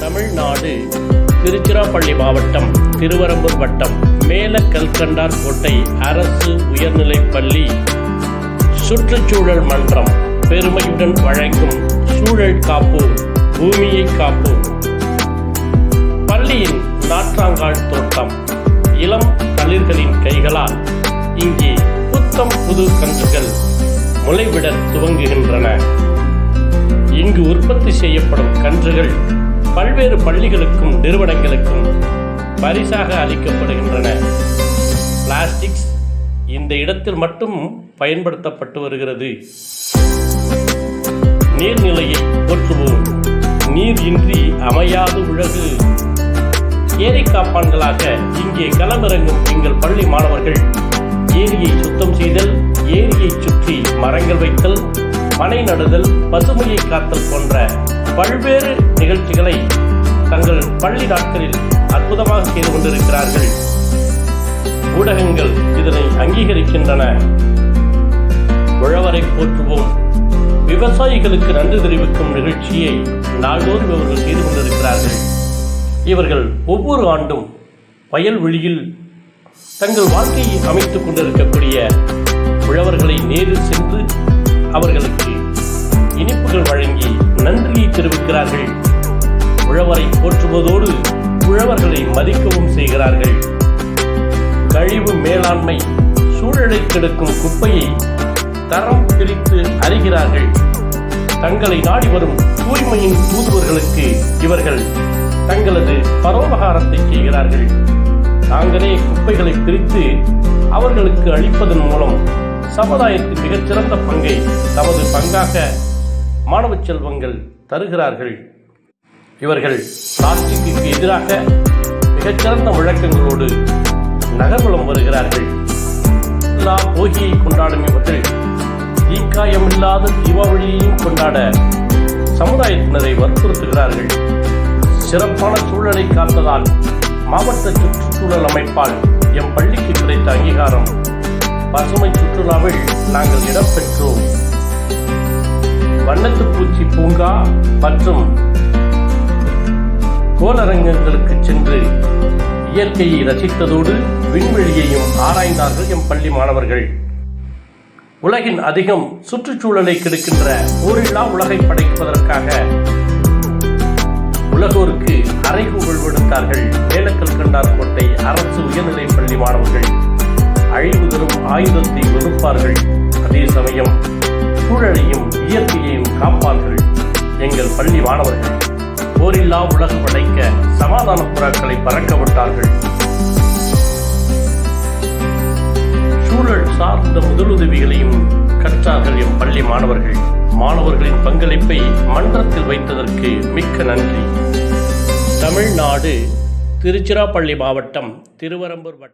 தமிழ்நாடு திருச்சிராப்பள்ளி மாவட்டம் திருவரம்பூர் வட்டம் மேல கல்கண்டார் கோட்டை அரசு உயர்நிலைப்பள்ளி சுற்றுச்சூழல் மன்றம் பெருமையுடன் வழங்கும் சூழல் காப்போம் பூமியை காப்போம். பள்ளியின் நாற்றாங்கால் தோட்டம் இளம் தளிர்களின் கைகளால் இங்கே புத்தம் புது கன்றுகள் முளைவிட துவங்குகின்றன. இங்கு உற்பத்தி செய்யப்படும் கன்றுகள் பல்வேறு பள்ளிகளுக்கும் நிறுவனங்களுக்கும் பரிசாக அளிக்கப்படுகின்றன. பிளாஸ்டிக்ஸ் இந்த இடத்தில் மட்டும் பயன்படுத்தப்பட்டு வருகிறது. நீர்நிலையை போற்றுவோம், நீர் இன்றி அமையாது உலகு. ஏரி காப்பான்களாக இங்கே களமிறங்கும் எங்கள் பள்ளி மாணவர்கள் ஏரியை சுத்தம் செய்தல், ஏரியை சுற்றி மரங்கள் வைத்தல், மனை நடுதல், பசுமையை காத்தல் போன்ற பல்வேறு நிகழ்ச்சிகளை தங்கள் பள்ளி நாட்களில் அற்புதமாக செய்து கொண்டிருக்கிறார்கள். ஊடகங்கள் இதனை அங்கீகரிக்கின்றன. உழவரை போற்றுவோம், விவசாயிகளுக்கு நன்றி தெரிவிக்கும் நிகழ்ச்சியை நாள்தோறும் இவர்கள் செய்து கொண்டிருக்கிறார்கள். இவர்கள் ஒவ்வொரு ஆண்டும் வயல்வெளியில் தங்கள் வாழ்க்கையை அமைத்துக் கொண்டிருக்கக்கூடிய உழவர்களை நேரில் சென்று அவர்களுக்கு இனிப்புகள் வழங்கி நன்றியை தெரிவிக்கிறார்கள். உழவரை போற்றுவதோடு உழவர்களை மதிக்கவும் செய்கிறார்கள். கழிவு மேலாண்மை, சூழலை கெடுக்கும் குப்பையை தரம் பிரித்து அறிகிறார்கள். தங்களை நாடி வரும் தூய்மையின் தூதுவர்களுக்கு இவர்கள் தங்களது பரோபகாரத்தை செய்கிறார்கள். தாங்களே குப்பைகளை பிரித்து அவர்களுக்கு அளிப்பதன் மூலம் சமுதாயத்தின் மிகச்சிறந்த பங்கை தமது பங்காக மாணவ செல்வங்கள் தருகிறார்கள். இவர்கள் பிளாஸ்டிக்கு எதிராக மிகச்சிறந்த முழக்கங்களோடு நகர்வலம் வருகிறார்கள். எல்லா போகியை கொண்டாடும் இவர்கள் தீக்காயமில்லாத தீபாவளியையும் கொண்டாட சமுதாயத்தினரை வற்புறுத்துகிறார்கள். சிறப்பான சூழலை காத்ததால் மாவட்ட சுற்றுச்சூழல் அமைப்பால் எம் பள்ளிக்கு கிடைத்த அங்கீகாரம் பசுமை சுற்றுலாவில் நாங்கள் இடம்பெற்றோம். வண்ணத்துப்பூச்சி பூங்கா மற்றும் கோளரங்கங்களுக்கு சென்று இயற்கையை ரசித்ததோடு விண்வெளியையும் ஆராய்ந்தார்கள் எம் பள்ளி மாணவர்கள். உலகின் அதிகம் சுற்றுச்சூழலை கெடுக்கின்ற போரில்லா உலகை படைப்பதற்காக உலகோருக்கு அறைகூவல் விடுத்தார்கள் மேலக்கல்கண்டார் கோட்டை அரசு உயர்நிலைப்பள்ளி மாணவர்கள். அழிவு தரும் ஆயுதத்தை வெறுப்பார்கள், அதே சமயம் சூழலையும் இயற்கையையும் காப்பார்கள். எங்கள் பள்ளி மாணவர்கள் போரில்லா உலகம் படைக்க சமாதான புறாக்களை பறக்க விட்டார்கள். சூழல் சார்ந்த முதலுதவிகளையும் கற்றார்கள் எம் பள்ளி மாணவர்கள். மாணவர்களின் பங்களிப்பை மன்றத்தில் வைத்ததற்கு மிக்க நன்றி. தமிழ்நாடு திருச்சிராப்பள்ளி மாவட்டம் திருவரம்பூர் வட்டம்